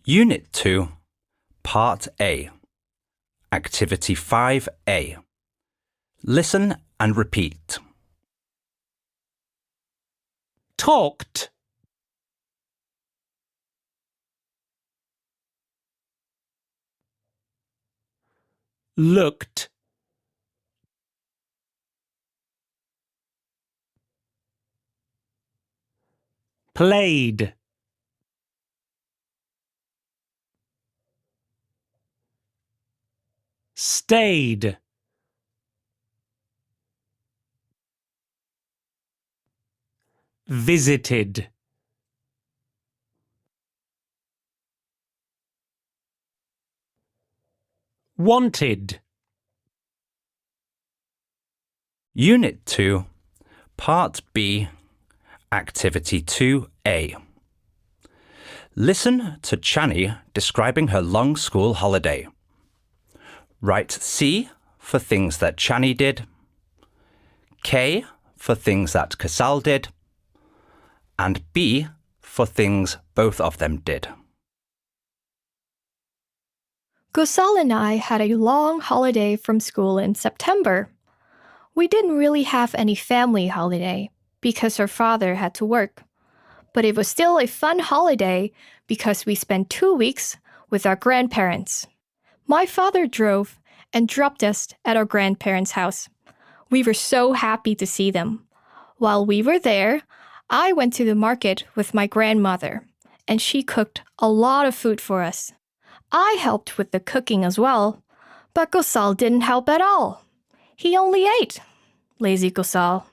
Unit 2, Part A, Activity 5A. Listen and repeat. Talked, looked, played, stayed, visited, wanted, Unit 2, Part B, Activity 2A. Listen to Chani describing her long school holiday. Write C for things that Chani did, K for things that Kasal did, and B for things both of them did. Kusal and I had a long holiday from school in September. We didn't really have any family holiday because her father had to work. But it was still a fun holiday because we spent 2 weeks with our grandparents. My father drove and dropped us at our grandparents' house. We were so happy to see them. While we were there, I went to the market with my grandmother, and she cooked a lot of food for us. I helped with the cooking as well, but Kusal didn't help at all. He only ate. Lazy Kusal.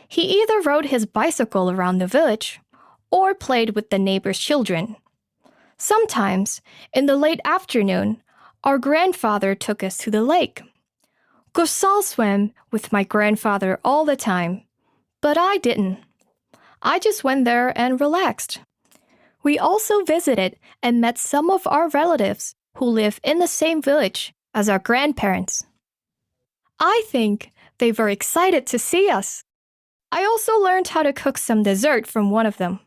He either rode his bicycle around the village or played with the neighbors' children. Sometimes, in the late afternoon, our grandfather took us to the lake. Kusal swam with my grandfather all the time, but I didn't. I just went there and relaxed. We also visited and met some of our relatives who live in the same village as our grandparents. I think they were excited to see us. I also learned how to cook some dessert from one of them.